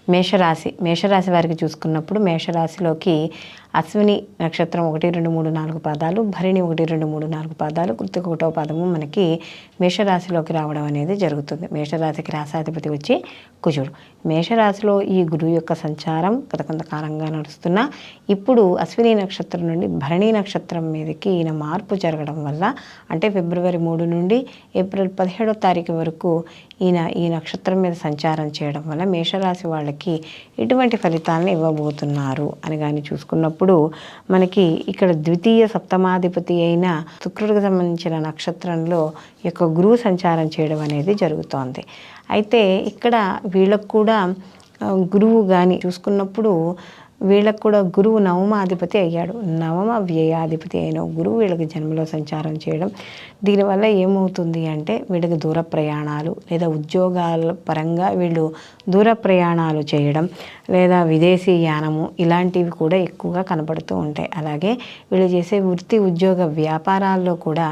మేషరాశి వారికి చూసుకున్నప్పుడు మేషరాశిలోకి అశ్విని నక్షత్రం 1, 2, 3, 4 పాదాలు, భరణి 1, 2, 3, 4 పాదాలు, కృత్తిక 1వ పాదము మనకి మేషరాశిలోకి రావడం అనేది జరుగుతుంది. మేషరాశికి రాశాధిపతి వచ్చి కుజుడు. మేషరాశిలో ఈ గురువు యొక్క సంచారం గత కొంతకాలంగా నడుస్తున్న ఇప్పుడు అశ్విని నక్షత్రం నుండి భరణి నక్షత్రం మీదకి ఈయన మార్పు జరగడం వల్ల, అంటే ఫిబ్రవరి 3 నుండి ఏప్రిల్ 17వ తారీఖు వరకు ఈయన ఈ నక్షత్రం మీద సంచారం చేయడం వల్ల మేషరాశి వాళ్ళకి ఎటువంటి ఫలితాలను ఇవ్వబోతున్నారు అని కానీ చూసుకున్నప్పుడు మనకి ఇక్కడ ద్వితీయ సప్తమాధిపతి అయిన శుక్రుడికి సంబంధించిన నక్షత్రంలో యొక్క గురువు సంచారం చేయడం అనేది జరుగుతోంది. అయితే ఇక్కడ వీళ్ళకు కూడా గురువు కానీ చూసుకున్నప్పుడు వీళ్ళకు కూడా గురువు నవమాధిపతి అయ్యాడు. నవమ వ్యయాధిపతి అయిన గురువు వీళ్ళకి జన్మలో సంచారం చేయడం, దీనివల్ల ఏమవుతుంది అంటే వీళ్ళకి దూర ప్రయాణాలు లేదా ఉద్యోగాల పరంగా వీళ్ళు దూర ప్రయాణాలు చేయడం లేదా విదేశీ యానము ఇలాంటివి కూడా ఎక్కువగా కనపడుతూ ఉంటాయి. అలాగే వీళ్ళు చేసే వృత్తి ఉద్యోగ వ్యాపారాల్లో కూడా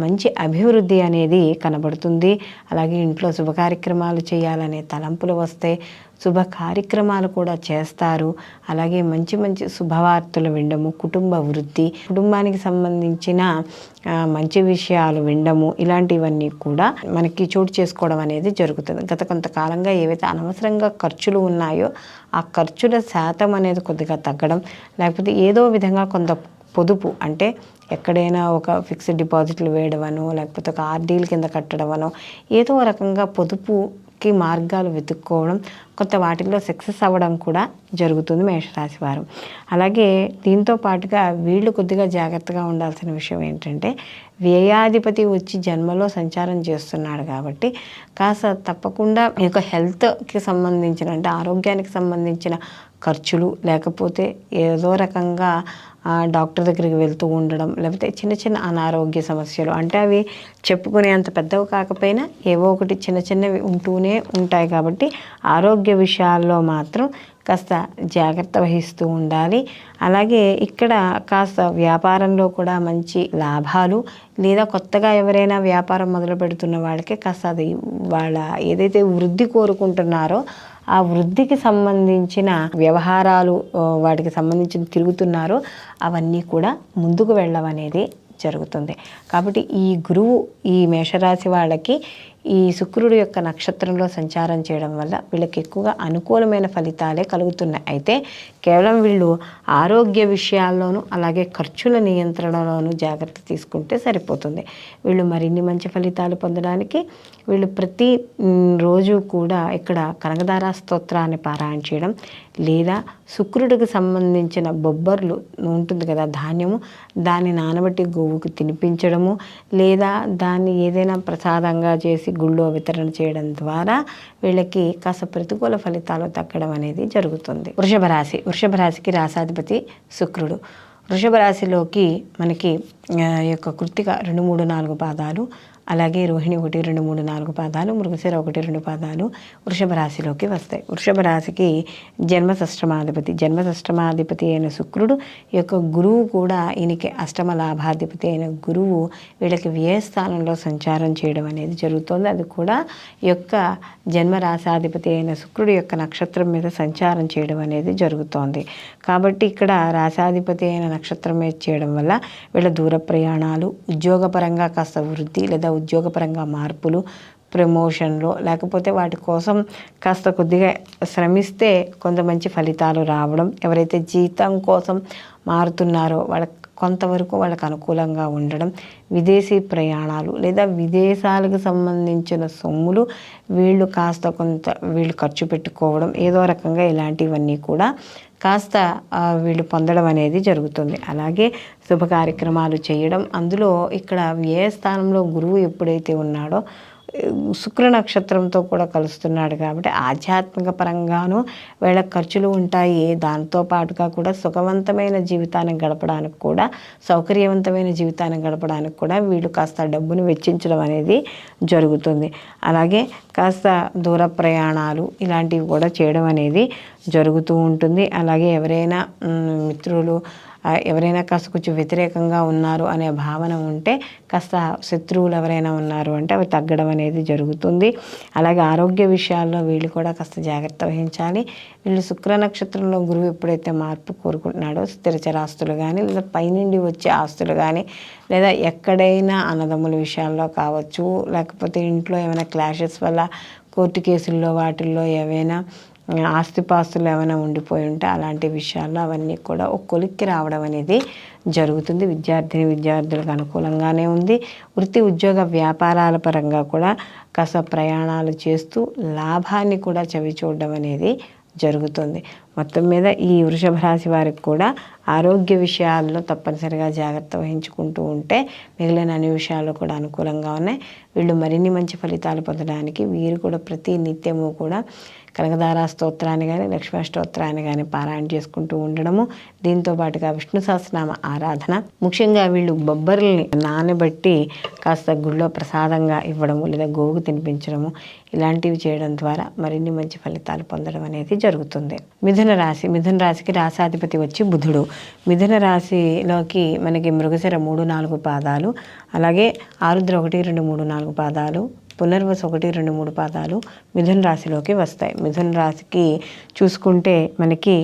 మంచి అభివృద్ధి అనేది కనబడుతుంది. అలాగే ఇంట్లో శుభ కార్యక్రమాలు చేయాలనే తలంపులు వస్తాయి, శుభ కార్యక్రమాలు కూడా చేస్తారు. అలాగే మంచి మంచి శుభవార్తలు వినడము, కుటుంబ వృద్ధి, కుటుంబానికి సంబంధించిన మంచి విషయాలు వినడము ఇలాంటివన్నీ కూడా మనకి చోటు చేసుకోవడం అనేది జరుగుతుంది. గత కొంతకాలంగా ఏవైతే అనవసరంగా ఖర్చులు ఉన్నాయో ఆ ఖర్చుల శాతం అనేది కొద్దిగా తగ్గడం, లేకపోతే ఏదో విధంగా కొంత పొదుపు, అంటే ఎక్కడైనా ఒక ఫిక్స్డ్ డిపాజిట్లు వేయడమనో లేకపోతే ఒక ఆర్డీల కింద కట్టడమనో ఏదో రకంగా పొదుపుకి మార్గాలు వెతుక్కోవడం, కొత్త వాటిల్లో సక్సెస్ అవ్వడం కూడా జరుగుతుంది మేషరాశి వారు. అలాగే దీంతో పాటుగా వీళ్ళు కొద్దిగా జాగ్రత్తగా ఉండాల్సిన విషయం ఏంటంటే వ్యయాధిపతి వచ్చి జన్మలో సంచారం చేస్తున్నాడు కాబట్టి కాస్త తప్పకుండా ఈ యొక్క హెల్త్కి సంబంధించిన, అంటే ఆరోగ్యానికి సంబంధించిన ఖర్చులు, లేకపోతే ఏదో రకంగా డాక్టర్ దగ్గరికి వెళ్తూ ఉండడం, లేకపోతే చిన్న చిన్న అనారోగ్య సమస్యలు, అంటే అవి చెప్పుకునే అంత పెద్దవి కాకపోయినా ఏవో ఒకటి చిన్న చిన్నవి ఉంటూనే ఉంటాయి. కాబట్టి ఆరోగ్య విషయాల్లో మాత్రం కాస్త జాగ్రత్త వహిస్తూ ఉండాలి. అలాగే ఇక్కడ కాస్త వ్యాపారంలో కూడా మంచి లాభాలు, లేదా కొత్తగా ఎవరైనా వ్యాపారం మొదలు పెడుతున్న వాళ్ళకి కాస్త అది వాళ్ళ ఏదైతే వృద్ధి కోరుకుంటున్నారో ఆ వృద్ధికి సంబంధించిన వ్యవహారాలు, వాటికి సంబంధించిన తిరుగుతున్నారో అవన్నీ కూడా ముందుకు వెళ్ళడం అనేది జరుగుతుంది. కాబట్టి ఈ గురువు ఈ మేషరాశి వాళ్ళకి ఈ శుక్రుడు యొక్క నక్షత్రంలో సంచారం చేయడం వల్ల వీళ్ళకి ఎక్కువగా అనుకూలమైన ఫలితాలే కలుగుతున్నాయి. అయితే కేవలం వీళ్ళు ఆరోగ్య విషయాల్లోనూ అలాగే ఖర్చుల నియంత్రణలోనూ జాగ్రత్త తీసుకుంటే సరిపోతుంది. వీళ్ళు మరిన్ని మంచి ఫలితాలు పొందడానికి వీళ్ళు ప్రతి రోజు కూడా ఇక్కడ కనకదార స్తోత్రాన్ని పారాయణ చేయడం, లేదా శుక్రుడికి సంబంధించిన బొబ్బర్లు ఉంటుంది కదా ధాన్యము, దాన్ని నానబెట్టి గోవుకి తినిపించడము, లేదా దాన్ని ఏదైనా ప్రసాదంగా చేసి గుళ్ళో వితరణ చేయడం ద్వారా వీళ్ళకి కాస్త ప్రతికూల ఫలితాలు తగ్గడం అనేది జరుగుతుంది. వృషభ రాశికి రాశాధిపతి శుక్రుడు. వృషభ రాశిలోకి మనకి యొక్క కృత్తిక 2, 3, 4 పాదాలు, అలాగే రోహిణి 1, 2, 3, 4 పాదాలు, మృగశిర 1, 2 పాదాలు వృషభ రాశిలోకి వస్తాయి. వృషభ రాశికి జన్మషష్టమాధిపతి అయిన శుక్రుడు, ఈ యొక్క గురువు కూడా ఈయనకి అష్టమ లాభాధిపతి అయిన గురువు వీళ్ళకి వ్యయస్థానంలో సంచారం చేయడం అనేది జరుగుతుంది. అది కూడా ఈ యొక్క జన్మరాశాధిపతి అయిన శుక్రుడు యొక్క నక్షత్రం మీద సంచారం చేయడం అనేది జరుగుతోంది. కాబట్టి ఇక్కడ రాశాధిపతి అయిన నక్షత్రం మీద చేయడం వల్ల వీళ్ళ దూర ప్రయాణాలు, ఉద్యోగపరంగా కాస్త వృద్ధి లేదా ఉద్యోగపరంగా మార్పులు, ప్రమోషన్లో లేకపోతే వాటి కోసం కాస్త కొద్దిగా శ్రమిస్తే కొంత మంచి ఫలితాలు రావడం, ఎవరైతే జీతం కోసం మారుతున్నారో వాళ్ళకి కొంతవరకు వాళ్ళకు అనుకూలంగా ఉండడం, విదేశీ ప్రయాణాలు లేదా విదేశాలకు సంబంధించిన సొమ్ములు వీళ్ళు కాస్త కొంత వీళ్ళు ఖర్చు పెట్టుకోవడం, ఏదో రకంగా ఇలాంటివన్నీ కూడా కాస్త వీళ్ళు పొందడం అనేది జరుగుతుంది. అలాగే శుభ కార్యక్రమాలు చేయడం, అందులో ఇక్కడ వ్యయ స్థానంలో గురువు ఎప్పుడైతే ఉన్నాడో శుక్ర నక్షత్రంతో కూడా కలుస్తున్నాడు కాబట్టి ఆధ్యాత్మిక పరంగాను వీళ్ళ ఖర్చులు ఉంటాయి. దాంతో పాటుగా కూడా సుఖవంతమైన జీవితాన్ని గడపడానికి కూడా, సౌకర్యవంతమైన జీవితాన్ని గడపడానికి కూడా వీళ్ళు కాస్త డబ్బును వెచ్చించడం అనేది జరుగుతుంది. అలాగే కాస్త దూర ప్రయాణాలు ఇలాంటివి కూడా చేయడం అనేది జరుగుతూ ఉంటుంది. అలాగే ఎవరైనా మిత్రులు ఎవరైనా కాస్త కొంచెం వ్యతిరేకంగా ఉన్నారు అనే భావన ఉంటే కాస్త శత్రువులు ఎవరైనా ఉన్నారు అంటే అవి తగ్గడం అనేది జరుగుతుంది. అలాగే ఆరోగ్య విషయాల్లో వీళ్ళు కూడా కాస్త జాగ్రత్త వహించాలి. వీళ్ళు శుక్ర నక్షత్రంలో గురువు ఎప్పుడైతే మార్పు కోరుకుంటున్నాడో స్థిరచరాస్తులు కానీ లేదా పైనుండి వచ్చే ఆస్తులు కానీ లేదా ఎక్కడైనా అన్నదమ్ముల విషయాల్లో కావచ్చు, లేకపోతే ఇంట్లో ఏమైనా క్లాషెస్ వల్ల కోర్టు కేసుల్లో వాటిల్లో ఏవైనా ఆస్తిపాస్తులు ఏమైనా ఉండిపోయి ఉంటే అలాంటి విషయాల్లో అవన్నీ కూడా ఒక కొలిక్కి రావడం అనేది జరుగుతుంది. విద్యార్థులకు అనుకూలంగానే ఉంది. వృత్తి ఉద్యోగ వ్యాపారాల పరంగా కూడా కాస్త ప్రయాణాలు చేస్తూ లాభాన్ని కూడా చవిచూడడం అనేది జరుగుతుంది. మొత్తం మీద ఈ వృషభ రాశి వారికి కూడా ఆరోగ్య విషయాల్లో తప్పనిసరిగా జాగ్రత్త వహించుకుంటూ ఉంటే మిగిలిన అన్ని విషయాలు కూడా అనుకూలంగా ఉన్నాయి. వీళ్ళు మరిన్ని మంచి ఫలితాలు పొందడానికి వీరు కూడా ప్రతి నిత్యము కూడా కనకదార స్తోత్రాన్ని కానీ లక్ష్మీ స్తోత్రాన్ని కానీ పారాయణ చేసుకుంటూ ఉండడము, దీంతో పాటుగా విష్ణు సహస్రనామ ఆరాధన, ముఖ్యంగా వీళ్ళు బొబ్బర్లని నానబెట్టి కాస్త గుళ్ళో ప్రసాదంగా ఇవ్వడము లేదా గోవుకు తినిపించడము ఇలాంటివి చేయడం ద్వారా మరిన్ని మంచి ఫలితాలు పొందడం అనేది జరుగుతుంది. మిథున రాశికి రాశాధిపతి వచ్చి బుధుడు. మిథున రాశిలోకి మనకి మృగశిర 3-4 పాదాలు, అలాగే ఆరుద్ర 1-2-3-4 పాదాలు, పునర్వసు 1-2-3 పాదాలు మిథున రాశిలోకి వస్తాయి. మిథున రాశికి చూసుకుంటే మనకి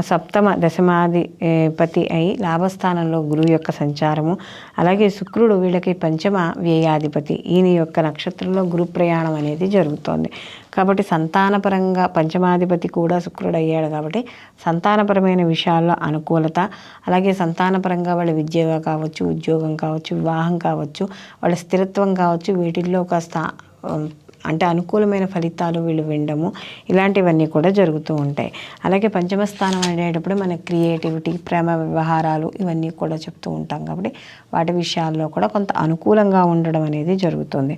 సప్తమ దశమాధిపతి అయి లాభస్థానంలో గురువు యొక్క సంచారము, అలాగే శుక్రుడు వీళ్ళకి పంచమ వ్యయాధిపతి, ఈయన యొక్క నక్షత్రంలో గురు ప్రయాణం అనేది జరుగుతోంది. కాబట్టి సంతానపరంగా పంచమాధిపతి కూడా శుక్రుడు అయ్యాడు కాబట్టి సంతానపరమైన విషయాల్లో అనుకూలత, అలాగే సంతానపరంగా వాళ్ళ విద్య కావచ్చు, ఉద్యోగం కావచ్చు, వివాహం కావచ్చు, వాళ్ళ స్థిరత్వం కావచ్చు, వీటిల్లో కాస్త అంటే అనుకూలమైన ఫలితాలు వీళ్ళు వినడము ఇలాంటివన్నీ కూడా జరుగుతూ ఉంటాయి. అలాగే పంచమ స్థానం అనేటప్పుడు మన క్రియేటివిటీ, ప్రేమ వ్యవహారాలు ఇవన్నీ కూడా చెప్తూ ఉంటాం కాబట్టి వాటి విషయాల్లో కూడా కొంత అనుకూలంగా ఉండడం అనేది జరుగుతుంది.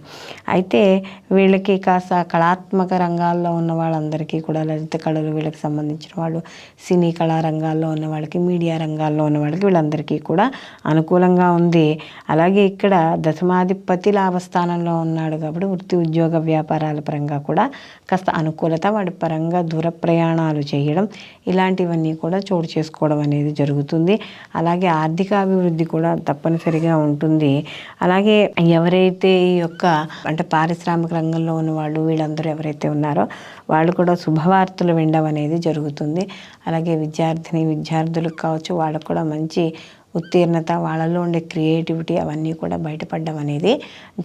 అయితే వీళ్ళకి కాస్త కళాత్మక రంగాల్లో ఉన్న వాళ్ళందరికీ కూడా లలిత కళలు వీళ్ళకి సంబంధించిన వాళ్ళు, సినీ కళా రంగాల్లో ఉన్న వాళ్ళకి, మీడియా రంగాల్లో ఉన్న వాళ్ళకి వీళ్ళందరికీ కూడా అనుకూలంగా ఉంది. అలాగే ఇక్కడ దశమాధిపతి లాభస్థానంలో ఉన్నాడు కాబట్టి వృత్తి ఉద్యోగ వ్యాపారాల పరంగా కూడా కాస్త అనుకూలత, వాడి పరంగా దూర ప్రయాణాలు చేయడం ఇలాంటివన్నీ కూడా చోటు చేసుకోవడం అనేది జరుగుతుంది. అలాగే ఆర్థికాభివృద్ధి కూడా తప్పనిసరిగా ఉంటుంది. అలాగే ఎవరైతే ఈ యొక్క అంటే పారిశ్రామిక రంగంలో ఉన్న వాళ్ళు వీళ్ళందరూ ఎవరైతే ఉన్నారో వాళ్ళు కూడా శుభవార్తలు వినడం అనేది జరుగుతుంది. అలాగే విద్యార్థులకు కావచ్చు, వాళ్ళకు కూడా మంచి ఉత్తీర్ణత, వాళ్ళలో ఉండే క్రియేటివిటీ అవన్నీ కూడా బయటపడడం అనేది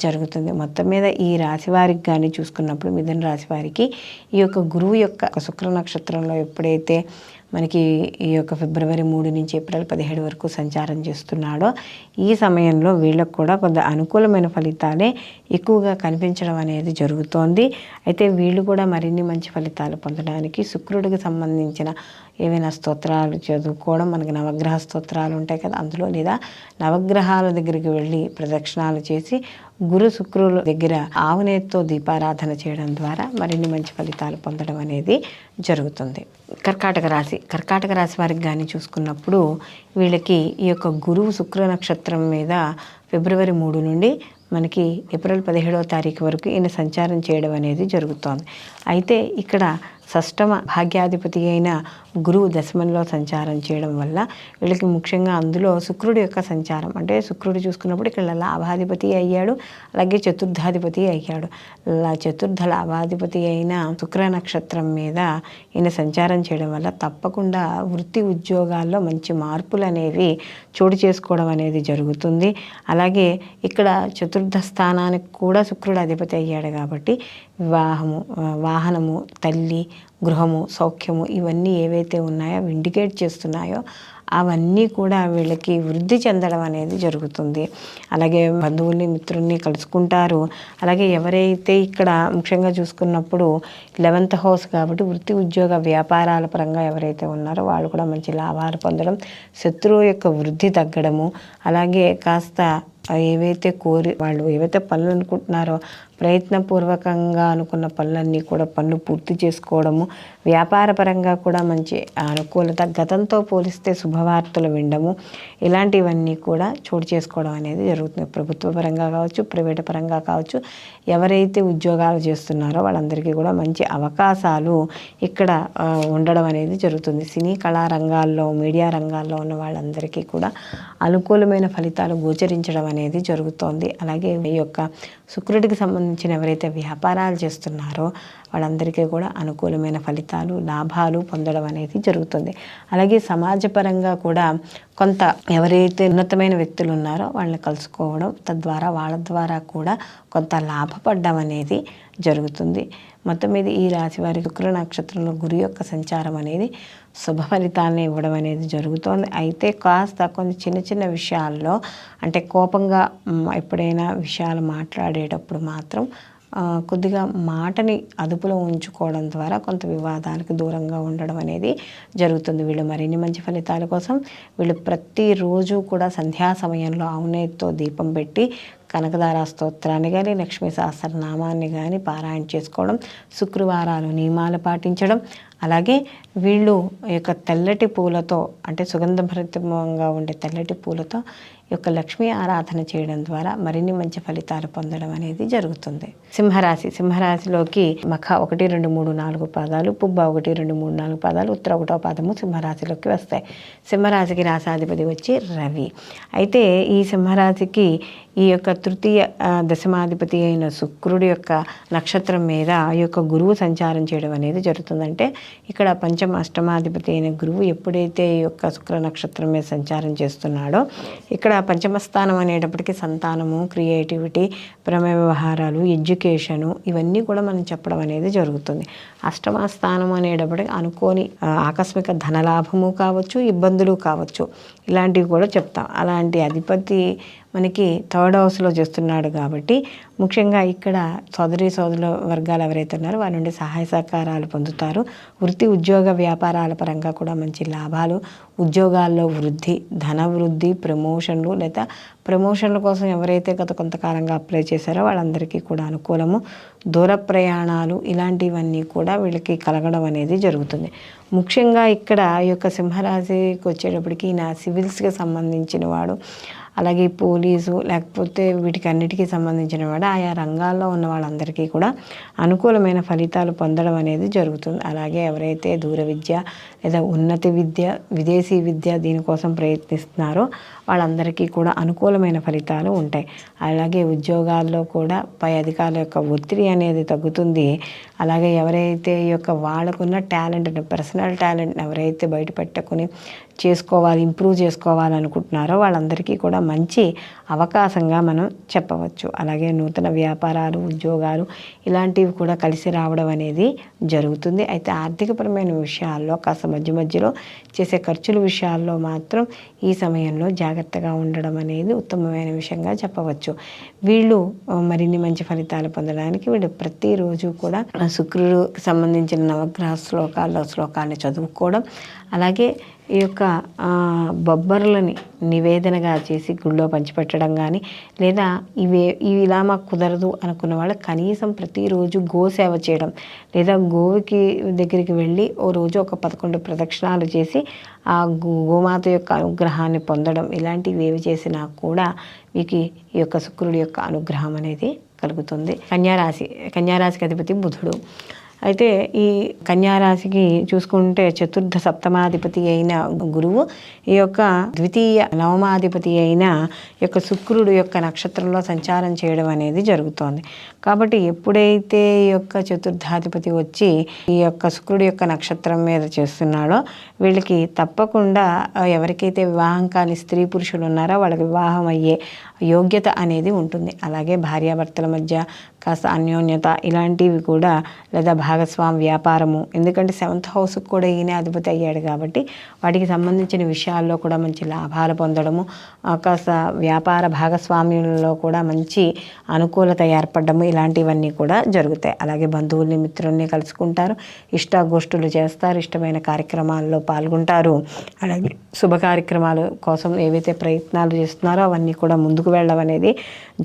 జరుగుతుంది. మొత్తం మీద ఈ రాశి వారికి కానీ చూసుకున్నప్పుడు మిథున రాశి వారికి ఈ యొక్క గురువు యొక్క శుక్ర నక్షత్రంలో ఎప్పుడైతే మనకి ఈ యొక్క ఫిబ్రవరి 3 నుంచి ఏప్రిల్ 17 వరకు సంచారం చేస్తున్నాడో ఈ సమయంలో వీళ్ళకు కూడా కొంత అనుకూలమైన ఫలితాలే ఎక్కువగా కనిపించడం అనేది జరుగుతోంది. అయితే వీళ్ళు కూడా మరిన్ని మంచి ఫలితాలు పొందడానికి శుక్రుడికి సంబంధించిన ఏవైనా స్తోత్రాలు చదువుకోవడం, మనకి నవగ్రహ స్తోత్రాలు ఉంటాయి కదా అందులో, లేదా నవగ్రహాల దగ్గరికి వెళ్ళి ప్రదక్షిణాలు చేసి గురు శుక్రుల దగ్గర ఆవునేతితో దీపారాధన చేయడం ద్వారా మరిన్ని మంచి ఫలితాలు పొందడం అనేది జరుగుతుంది. కర్కాటక రాశి వారికి కానీ చూసుకున్నప్పుడు వీళ్ళకి ఈ యొక్క గురువు శుక్ర నక్షత్రం మీద ఫిబ్రవరి 3 నుండి మనకి ఏప్రిల్ 17వ తారీఖు వరకు ఈయన సంచారం చేయడం అనేది జరుగుతోంది. అయితే ఇక్కడ షష్టమ భాగ్యాధిపతి అయిన గురువు దశమంలో సంచారం చేయడం వల్ల వీళ్ళకి ముఖ్యంగా అందులో శుక్రుడి యొక్క సంచారం, అంటే శుక్రుడు చూసుకున్నప్పుడు ఇక్కడ లాభాధిపతి అయ్యాడు, అలాగే చతుర్థాధిపతి అయ్యాడు. చతుర్థ లాభాధిపతి అయిన శుక్ర నక్షత్రం మీద ఈయన సంచారం చేయడం వల్ల తప్పకుండా వృత్తి ఉద్యోగాల్లో మంచి మార్పులు అనేవి చోటు చేసుకోవడం అనేది జరుగుతుంది. అలాగే ఇక్కడ చతుర్థ స్థానానికి కూడా శుక్రుడు అధిపతి అయ్యాడు కాబట్టి వివాహము, వాహనము, తల్లి, గృహము, సౌఖ్యము ఇవన్నీ ఏవైతే ఉన్నాయో అవి ఇండికేట్ చేస్తున్నాయో అవన్నీ కూడా వీళ్ళకి వృద్ధి చెందడం అనేది జరుగుతుంది. అలాగే బంధువుల్ని, మిత్రుల్ని కలుసుకుంటారు. అలాగే ఎవరైతే ఇక్కడ ముఖ్యంగా చూసుకున్నప్పుడు 11th హౌస్ కాబట్టి వృత్తి ఉద్యోగ వ్యాపారాల పరంగా ఎవరైతే ఉన్నారో వాళ్ళు కూడా మంచి లాభాలు పొందడం, శత్రువు యొక్క వృద్ధి తగ్గడము, అలాగే కాస్త ఏవైతే వాళ్ళు ఏవైతే పనులు అనుకుంటున్నారో ప్రయత్నపూర్వకంగా అనుకున్న పనులన్నీ కూడా పనులు పూర్తి చేసుకోవడము, వ్యాపారపరంగా కూడా మంచి అనుకూలత, గతంతో పోలిస్తే శుభవార్తలు వినడము, ఇలాంటివన్నీ కూడా చోటు చేసుకోవడం అనేది జరుగుతుంది. ప్రభుత్వ పరంగా కావచ్చు, ప్రైవేట్ పరంగా కావచ్చు, ఎవరైతే ఉద్యోగాలు చేస్తున్నారో వాళ్ళందరికీ కూడా మంచి అవకాశాలు ఇక్కడ ఉండడం అనేది జరుగుతుంది. సినీ కళా రంగాల్లో, మీడియా రంగాల్లో ఉన్న వాళ్ళందరికీ కూడా అనుకూలమైన ఫలితాలు గోచరించడం అనేది జరుగుతోంది. అలాగే ఈ యొక్క శుక్రుడికి సంబంధించిన ఎవరైతే వ్యాపారాలు చేస్తున్నారో వాళ్ళందరికీ కూడా అనుకూలమైన ఫలితాలు, లాభాలు పొందడం అనేది జరుగుతుంది. అలాగే సమాజపరంగా కూడా కొంత ఎవరైతే ఉన్నతమైన వ్యక్తులు ఉన్నారో వాళ్ళని కలుసుకోవడం, తద్వారా వాళ్ళ ద్వారా కూడా కొంత లాభపడడం అనేది జరుగుతుంది. మొత్తం మీద ఈ రాశి వారి శుక్ర నక్షత్రంలో గురు యొక్క సంచారం అనేది శుభ ఫలితాలను ఇవ్వడం అనేది జరుగుతోంది. అయితే కాస్త కొన్ని చిన్న చిన్న విషయాల్లో అంటే కోపంగా ఎప్పుడైనా విషయాలు మాట్లాడేటప్పుడు మాత్రం కొద్దిగా మాటని అదుపులో ఉంచుకోవడం ద్వారా కొంత వివాదాలకు దూరంగా ఉండడం అనేది జరుగుతుంది. వీళ్ళు మరిన్ని మంచి ఫలితాల కోసం వీళ్ళు ప్రతిరోజు కూడా సంధ్యా సమయంలో ఆవునేతితో దీపం పెట్టి కనకదార స్తోత్రాన్ని కానీ, లక్ష్మీ సహస్రనామాన్ని కానీ పారాయణ చేసుకోవడం, శుక్రవారాలు నియమాలు పాటించడం, అలాగే వీళ్ళు ఈ యొక్క తెల్లటి పూలతో అంటే సుగంధభరితంగా ఉండే తెల్లటి పూలతో ఈ యొక్క లక్ష్మీ ఆరాధన చేయడం ద్వారా మరిన్ని మంచి ఫలితాలు పొందడం అనేది జరుగుతుంది. సింహరాశిలోకి మఖ 1, 2, 3, 4 పాదాలు, పుబ్బ 1, 2, 3, 4 పాదాలు, ఉత్తర 1వ పాదము సింహరాశిలోకి వస్తాయి. సింహరాశికి రాశాధిపతి వచ్చి రవి. అయితే ఈ సింహరాశికి ఈ యొక్క తృతీయ దశమాధిపతి అయిన శుక్రుడి యొక్క నక్షత్రం మీద ఈ యొక్క గురువు సంచారం చేయడం అనేది జరుగుతుందంటే ఇక్కడ పంచమ అష్టమాధిపతి అయిన గురువు ఎప్పుడైతే ఈ యొక్క శుక్ర నక్షత్రం మీద సంచారం చేస్తున్నాడో ఇక్కడ పంచమ స్థానం అనేటప్పటికీ సంతానము, క్రియేటివిటీ, ప్రమేయ వ్యవహారాలు, ఎడ్యుకేషను ఇవన్నీ కూడా మనం చెప్పడం అనేది జరుగుతుంది. అష్టమ స్థానం అనేటప్పటికీ అనుకోని ఆకస్మిక ధనలాభము కావచ్చు, ఇబ్బందులు కావచ్చు, ఇలాంటివి కూడా చెప్తాం. అలాంటి అధిపతి మనకి థర్డ్ హౌస్లో చేస్తున్నాడు కాబట్టి ముఖ్యంగా ఇక్కడ సోదరుల వర్గాలు ఎవరైతే ఉన్నారో వారి నుండి సహాయ సహకారాలు పొందుతారు. వృత్తి, ఉద్యోగ, వ్యాపారాల పరంగా కూడా మంచి లాభాలు, ఉద్యోగాల్లో వృద్ధి, ధన వృద్ధి, ప్రమోషన్లు లేదా ప్రమోషన్ల కోసం ఎవరైతే గత కొంతకాలంగా అప్లై చేశారో వాళ్ళందరికీ కూడా అనుకూలము. దూర ప్రయాణాలు ఇలాంటివన్నీ కూడా వీళ్ళకి కలగడం అనేది జరుగుతుంది. ముఖ్యంగా ఇక్కడ ఈ యొక్క సింహరాశికి వచ్చేటప్పటికి నా సివిల్స్కి సంబంధించిన వాడు, అలాగే పోలీసు లేకపోతే వీటికి అన్నిటికీ సంబంధించిన వాడు ఆయా రంగాల్లో ఉన్న వాళ్ళందరికీ కూడా అనుకూలమైన ఫలితాలు పొందడం అనేది జరుగుతుంది. అలాగే ఎవరైతే దూర విద్య లేదా ఉన్నత విద్య, విదేశీ విద్య దీనికోసం ప్రయత్నిస్తున్నారో వాళ్ళందరికీ కూడా అనుకూలమైన ఫలితాలు ఉంటాయి. అలాగే ఉద్యోగాల్లో కూడా పై అధికారుల యొక్క ఒత్తిడి అనేది తగ్గుతుంది. అలాగే ఎవరైతే ఈ యొక్క వాళ్ళకున్న టాలెంట్, పర్సనల్ టాలెంట్ ఎవరైతే బయట పెట్టుకుని చేసుకోవాలి, ఇంప్రూవ్ చేసుకోవాలనుకుంటున్నారో వాళ్ళందరికీ కూడా మంచి అవకాశంగా మనం చెప్పవచ్చు. అలాగే నూతన వ్యాపారాలు, ఉద్యోగాలు ఇలాంటివి కూడా కలిసి రావడం అనేది జరుగుతుంది. అయితే ఆర్థికపరమైన విషయాల్లో కాస్త మధ్యలో చేసే ఖర్చుల విషయాల్లో మాత్రం ఈ సమయంలో జాగ్రత్తగా ఉండడం అనేది ఉత్తమమైన విషయంగా చెప్పవచ్చు. వీళ్ళు మరిన్ని మంచి ఫలితాలు పొందడానికి వీళ్ళు ప్రతిరోజు కూడా శుక్రుడికి సంబంధించిన నవగ్రహ శ్లోకాలని చదువుకోవడం, అలాగే ఈ యొక్క బొబ్బర్లని నివేదనగా చేసి గుళ్ళో పంచిపెట్టడం కానీ, లేదా ఇవి ఇలా మాకు కుదరదు అనుకున్న వాళ్ళు కనీసం ప్రతిరోజు గోసేవ చేయడం, లేదా గోవుకి దగ్గరికి వెళ్ళి ఓ రోజు ఒక 11 ప్రదక్షిణాలు చేసి ఆ గోమాత యొక్క అనుగ్రహాన్ని పొందడం, ఇలాంటివి ఏవి చేసినా కూడా మీకు ఈ యొక్క శుక్రుడి యొక్క అనుగ్రహం అనేది కలుగుతుంది. కన్యారాశికి అధిపతి బుధుడు. అయితే ఈ కన్యారాశికి చూసుకుంటే చతుర్థ సప్తమాధిపతి అయిన గురువు ఈ యొక్క ద్వితీయ నవమాధిపతి అయిన యొక్క శుక్రుడు యొక్క నక్షత్రంలో సంచారం చేయడం అనేది జరుగుతోంది. కాబట్టి ఎప్పుడైతే ఈ యొక్క చతుర్థాధిపతి వచ్చి ఈ యొక్క శుక్రుడి యొక్క నక్షత్రం మీద చేస్తున్నాడో వీళ్ళకి తప్పకుండా ఎవరికైతే వివాహం కాని స్త్రీ పురుషులు ఉన్నారో వాళ్ళకి వివాహం అయ్యే యోగ్యత అనేది ఉంటుంది. అలాగే భార్యాభర్తల మధ్య కాస్త అన్యోన్యత ఇలాంటివి కూడా, లేదా భాగస్వామి వ్యాపారము, ఎందుకంటే 7th హౌస్కి కూడా ఈయన అధిపతి అయ్యాడు కాబట్టి వాటికి సంబంధించిన విషయాల్లో కూడా మంచి లాభాలు పొందడము, కాస్త వ్యాపార భాగస్వామ్యంలో కూడా మంచి అనుకూలత ఏర్పడము, ఇలాంటివన్నీ కూడా జరుగుతాయి. అలాగే బంధువుల్ని మిత్రుల్ని కలుసుకుంటారు, ఇష్టాగోష్ఠులు చేస్తారు, ఇష్టమైన కార్యక్రమాల్లో పాల్గొంటారు. అలాగే శుభ కార్యక్రమాల కోసం ఏవైతే ప్రయత్నాలు చేస్తున్నారో అవన్నీ కూడా ముందుకు వెళ్ళడం అనేది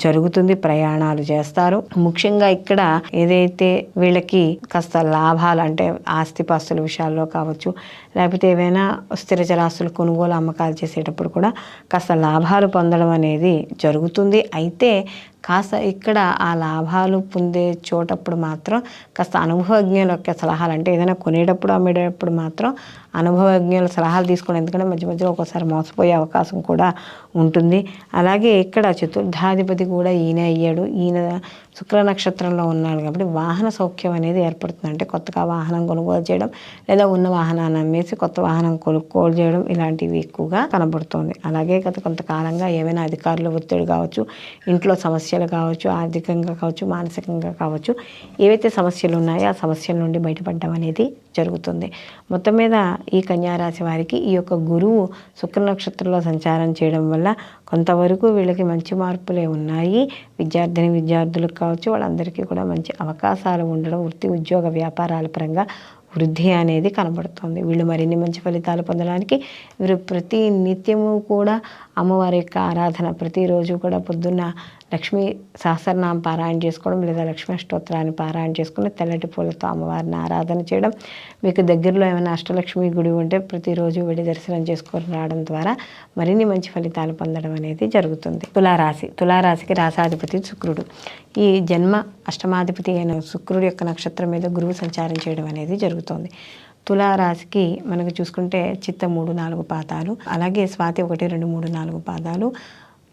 జరుగుతుంది. ప్రయాణాలు చేస్తారు. ముఖ్యంగా ఇక్కడ ఏదైతే వీళ్ళకి కాస్త లాభాలు అంటే ఆస్తిపాస్తుల విషయాల్లో కావచ్చు, లేకపోతే ఏవైనా స్థిర చరాస్తులు కొనుగోలు అమ్మకాలు చేసేటప్పుడు కూడా కాస్త లాభాలు పొందడం అనేది జరుగుతుంది. అయితే కాస్త ఇక్కడ ఆ లాభాలు పొందే చోటప్పుడు మాత్రం కాస్త అనుభవజ్ఞుల యొక్క సలహాలు, అంటే ఏదైనా కొనేటప్పుడు అమ్మేటప్పుడు మాత్రం అనుభవజ్ఞుల సలహాలు తీసుకోండి, ఎందుకంటే మధ్య మధ్యలో ఒక్కోసారి మోసపోయే అవకాశం కూడా ఉంటుంది. అలాగే ఇక్కడ చతుర్థాధిపతి కూడా ఈయన అయ్యాడు. ఈయన శుక్ర నక్షత్రంలో ఉన్నాడు కాబట్టి వాహన సౌఖ్యం అనేది ఏర్పడుతుంది. అంటే కొత్తగా వాహనం కొనుగోలు చేయడం, లేదా ఉన్న వాహనాన్ని అమ్మేసి కొత్త వాహనం కొనుగోలు చేయడం, ఇలాంటివి ఎక్కువగా కనబడుతుంది. అలాగే గత కొంతకాలంగా ఏమైనా అధికారుల ఒత్తిడి కావచ్చు, ఇంట్లో సమస్యలు కావచ్చు, ఆర్థికంగా కావచ్చు, మానసికంగా కావచ్చు, ఏవైతే సమస్యలు ఉన్నాయో ఆ సమస్యల నుండి బయటపడడం అనేది జరుగుతుంది. మొత్తం మీద ఈ కన్యారాశి వారికి ఈ యొక్క గురువు శుక్ర నక్షత్రంలో సంచారం చేయడం వల్ల కొంతవరకు వీళ్ళకి మంచి మార్పులే ఉన్నాయి. విద్యార్థులకు కావచ్చు, వాళ్ళందరికీ కూడా మంచి అవకాశాలు ఉండడం, వృత్తి ఉద్యోగ వ్యాపారాల పరంగా వృద్ధి అనేది కనబడుతుంది. వీళ్ళు మరిన్ని మంచి ఫలితాలు పొందడానికి వీరు ప్రతి నిత్యము కూడా అమ్మవారి యొక్క ఆరాధన, ప్రతిరోజు కూడా పొద్దున్న లక్ష్మీ సహస్రనామ పారాయణ చేసుకోవడం, లేదా లక్ష్మీ అష్టోత్తరాన్ని పారాయణ చేసుకుని తెల్లటి పూలతో అమ్మవారిని ఆరాధన చేయడం, మీకు దగ్గరలో ఏమైనా అష్టలక్ష్మి గుడి ఉంటే ప్రతిరోజు వెళ్ళి దర్శనం చేసుకొని రావడం ద్వారా మరిన్ని మంచి ఫలితాలు పొందడం అనేది జరుగుతుంది. తులారాశికి రాసాధిపతి శుక్రుడు. ఈ జన్మ అష్టమాధిపతి అయిన శుక్రుడు యొక్క నక్షత్రం మీద గురువు సంచారం చేయడం అనేది జరుగుతుంది. తులారాశికి మనకు చూసుకుంటే చిత్త 3, 4 పాదాలు, అలాగే స్వాతి 1, 2, 3, 4 పాదాలు,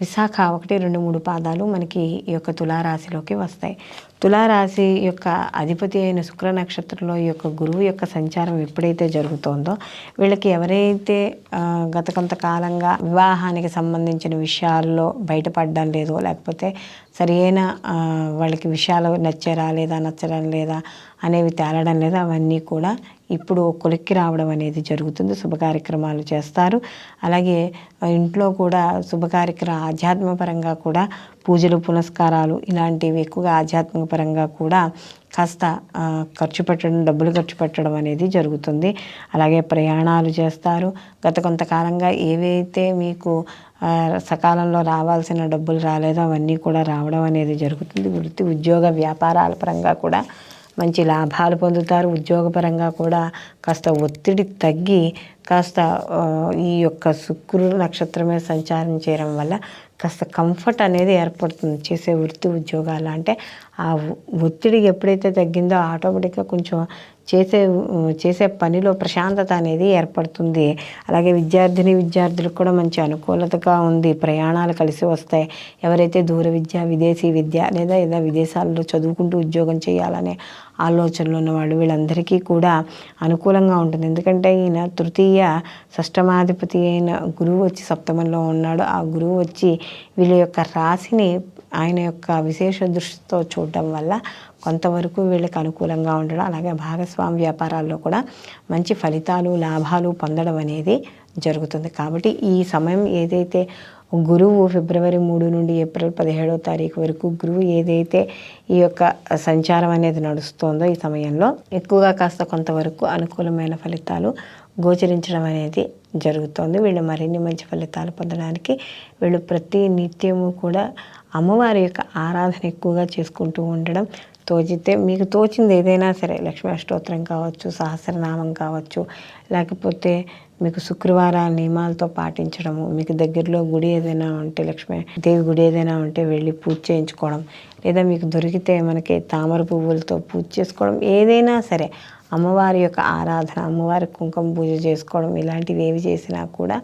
విశాఖ 1, 2, 3 పాదాలు మనకి ఈ యొక్క తులారాశిలోకి వస్తాయి. తులారాశి యొక్క అధిపతి అయిన శుక్ర నక్షత్రంలో ఈ యొక్క గురువు యొక్క సంచారం ఎప్పుడైతే జరుగుతోందో వీళ్ళకి ఎవరైతే గత కొంతకాలంగా వివాహానికి సంబంధించిన విషయాల్లో బయటపడడం లేదో, లేకపోతే సరైన వాళ్ళకి విషయాలు నచ్చడం లేదా అనేవి తేలడం లేదా, అవన్నీ కూడా ఇప్పుడు కొలిక్కి రావడం అనేది జరుగుతుంది. శుభకార్యక్రమాలు చేస్తారు. అలాగే ఇంట్లో కూడా ఆధ్యాత్మపరంగా కూడా పూజలు పునస్కారాలు ఇలాంటివి ఎక్కువగా ఆధ్యాత్మిక పరంగా కూడా కాస్త డబ్బులు ఖర్చు పెట్టడం అనేది జరుగుతుంది. అలాగే ప్రయాణాలు చేస్తారు. గత కొంతకాలంగా ఏవైతే మీకు సకాలంలో రావాల్సిన డబ్బులు రాలేదో అవన్నీ కూడా రావడం అనేది జరుగుతుంది. వృత్తి ఉద్యోగ వ్యాపారాల పరంగా కూడా మంచి లాభాలు పొందుతారు. ఉద్యోగపరంగా కూడా కాస్త ఒత్తిడి తగ్గి కాస్త ఈ యొక్క శుక్రుడు నక్షత్రమే సంచారం చేయడం వల్ల కాస్త కంఫర్ట్ అనేది ఏర్పడుతుంది చేసే వృత్తి ఉద్యోగాలు. అంటే ఆ ఒత్తిడి ఎప్పుడైతే తగ్గిందో ఆటోమేటిక్గా కొంచెం చేసే పనిలో ప్రశాంతత అనేది ఏర్పడుతుంది. అలాగే విద్యార్థులకు కూడా మంచి అనుకూలతగా ఉంది. ప్రయాణాలు కలిసి వస్తాయి. ఎవరైతే దూర విద్య, విదేశీ విద్య లేదా విదేశాల్లో చదువుకుంటూ ఉద్యోగం చేయాలనే ఆలోచనలు ఉన్నవాళ్ళు వీళ్ళందరికీ కూడా అనుకూలంగా ఉంటుంది. ఎందుకంటే ఈయన తృతీయ షష్టమాధిపతి అయిన గురువు వచ్చి సప్తమంలో ఉన్నాడు. ఆ గురువు వచ్చి వీళ్ళ యొక్క రాశిని ఆయన యొక్క విశేష దృష్టితో చూడటం వల్ల కొంతవరకు వీళ్ళకి అనుకూలంగా ఉండడం, అలాగే భాగస్వామి వ్యాపారాల్లో కూడా మంచి ఫలితాలు లాభాలు పొందడం అనేది జరుగుతుంది. కాబట్టి ఈ సమయం ఏదైతే గురువు ఫిబ్రవరి 3 నుండి ఏప్రిల్ 17వ తారీఖు వరకు గురువు ఏదైతే ఈ యొక్క సంచారం అనేది నడుస్తుందో ఈ సమయంలో ఎక్కువగా కాస్త కొంతవరకు అనుకూలమైన ఫలితాలు గోచరించడం అనేది జరుగుతుంది. వీళ్ళు మరిన్ని మంచి ఫలితాలు పొందడానికి వీళ్ళు ప్రతి నిత్యము కూడా అమ్మవారి యొక్క ఆరాధన ఎక్కువగా చేసుకుంటూ ఉండడం, మీకు తోచింది ఏదైనా సరే, లక్ష్మీ అష్టోత్తరం కావచ్చు, సహస్రనామం కావచ్చు, లేకపోతే మీకు శుక్రవారాల నియమాలతో పాటించడము, మీకు దగ్గరలో గుడి ఏదైనా ఉంటే లక్ష్మీదేవి గుడి ఏదైనా ఉంటే వెళ్ళి పూజ చేయించుకోవడం, లేదా మీకు దొరికితే మనకి తామర పువ్వులతో పూజ చేసుకోవడం, ఏదైనా సరే అమ్మవారి యొక్క ఆరాధన, అమ్మవారి కుంకుమ పూజ చేసుకోవడం, ఇలాంటివి ఏవి చేసినా కూడా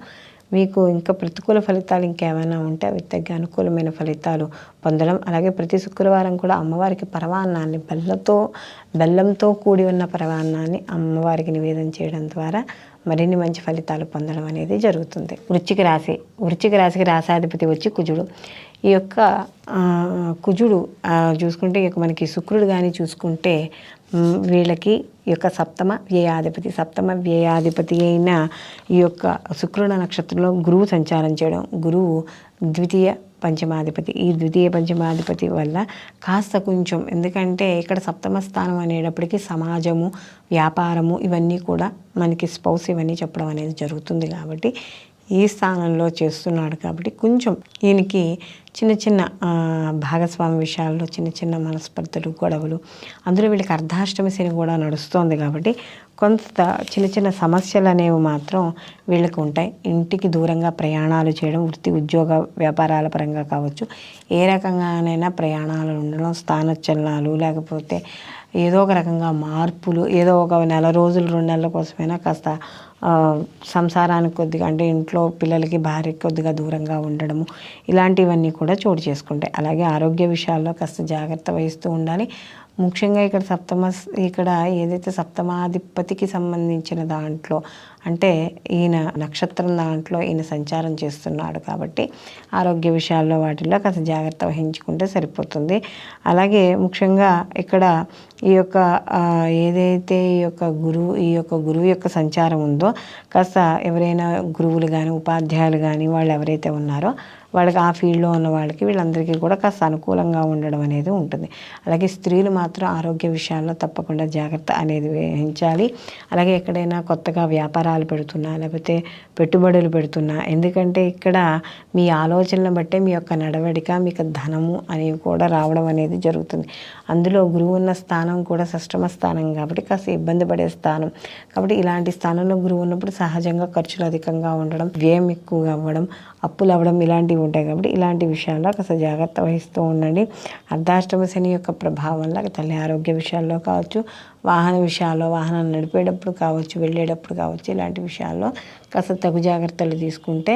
మీకు ఇంకా ప్రతికూల ఫలితాలు ఇంకేమైనా ఉంటే అవి తగ్గి అనుకూలమైన ఫలితాలు పొందడం. అలాగే ప్రతి శుక్రవారం కూడా అమ్మవారికి పరమాన్నాన్ని బెల్లంతో కూడి ఉన్న పరమాన్నాన్ని అమ్మవారికి నివేదన చేయడం ద్వారా మరిన్ని మంచి ఫలితాలు పొందడం అనేది జరుగుతుంది. వృశ్చిక రాశికి రాసాధిపతి వచ్చి కుజుడు. ఈ యొక్క కుజుడు చూసుకుంటే ఇక మనకి శుక్రుడు కానీ చూసుకుంటే వీళ్ళకి ఈ యొక్క సప్తమ వ్యయాధిపతి అయిన ఈ యొక్క శుక్రుడు నక్షత్రంలో గురువు సంచారం చేయడం, గురువు ద్వితీయ పంచమాధిపతి. ఈ ద్వితీయ పంచమాధిపతి వల్ల కాస్త కొంచెం, ఎందుకంటే ఇక్కడ సప్తమ స్థానం అనేటప్పటికీ సమాజము, వ్యాపారము ఇవన్నీ కూడా మనకి స్పౌస్ ఇవన్నీ చెప్పడం అనేది జరుగుతుంది. కాబట్టి ఈ స్థానంలో చేస్తున్నాడు కాబట్టి కొంచెం ఈయనకి చిన్న చిన్న భాగస్వామి విషయాల్లో చిన్న చిన్న మనస్పర్ధలు, గొడవలు, అందులో వీళ్ళకి అర్ధాష్టమి శని కూడా నడుస్తోంది కాబట్టి కొంత చిన్న చిన్న సమస్యలు అనేవి మాత్రం వీళ్ళకి ఉంటాయి. ఇంటికి దూరంగా ప్రయాణాలు చేయడం, వృత్తి ఉద్యోగ వ్యాపారాల పరంగా కావచ్చు, ఏ రకంగానైనా ప్రయాణాలు ఉండడం, స్థానచలనాలు, లేకపోతే ఏదో ఒక రకంగా మార్పులు, ఏదో ఒక నెల రోజులు 2 నెలల కోసమైనా కాస్త సంసారానికి కొద్దిగా, అంటే ఇంట్లో పిల్లలకి భార్యకి కొద్దిగా దూరంగా ఉండడము, ఇలాంటివన్నీ కూడా చోటు చేసుకుంటాయి. అలాగే ఆరోగ్య విషయాల్లో కాస్త జాగ్రత్త వహిస్తూ ఉండాలి. ముఖ్యంగా ఇక్కడ ఏదైతే సప్తమాధిపతికి సంబంధించిన దాంట్లో, అంటే ఈయన నక్షత్రం దాంట్లో ఈయన సంచారం చేస్తున్నాడు కాబట్టి ఆరోగ్య విషయాల్లో వాటిల్లో కాస్త జాగ్రత్త వహించుకుంటే సరిపోతుంది. అలాగే ముఖ్యంగా ఇక్కడ ఈ యొక్క ఏదైతే ఈ యొక్క గురువు యొక్క సంచారం ఉందో కాస్త ఎవరైనా గురువులు కానీ ఉపాధ్యాయులు కానీ వాళ్ళు ఎవరైతే ఉన్నారో వాళ్ళకి ఆ ఫీల్డ్లో ఉన్న వాళ్ళకి వీళ్ళందరికీ కూడా కాస్త అనుకూలంగా ఉండడం అనేది ఉంటుంది. అలాగే స్త్రీలు మాత్రం ఆరోగ్య విషయాల్లో తప్పకుండా జాగ్రత్త అనేది వహించాలి. అలాగే ఎక్కడైనా కొత్తగా వ్యాపారాలు పెడుతున్నా, లేకపోతే పెట్టుబడులు పెడుతున్నా, ఎందుకంటే ఇక్కడ మీ ఆలోచనలను బట్టే మీ యొక్క నడవడిక, మీకు ధనము అనేవి కూడా రావడం అనేది జరుగుతుంది. అందులో గురువు ఉన్న స్థానం కూడా షష్టమ స్థానం కాబట్టి కాస్త ఇబ్బంది పడే స్థానం కాబట్టి ఇలాంటి స్థానంలో గురువు ఉన్నప్పుడు సహజంగా ఖర్చులు అధికంగా ఉండడం, వ్యయం ఎక్కువగా అవ్వడం, అప్పులు అవ్వడం ఇలాంటివి ఉంటాయి. కాబట్టి ఇలాంటి విషయాల్లో కాస్త జాగ్రత్త వహిస్తూ ఉండండి. అర్ధాష్టమ శని యొక్క ప్రభావం వల్ల తల్లి ఆరోగ్య విషయాల్లో కావచ్చు, వాహన విషయాల్లో, వాహనం నడిపేటప్పుడు కావచ్చు, వెళ్ళేటప్పుడు కావచ్చు, ఇలాంటి విషయాల్లో కాస్త తగు జాగ్రత్తలు తీసుకుంటే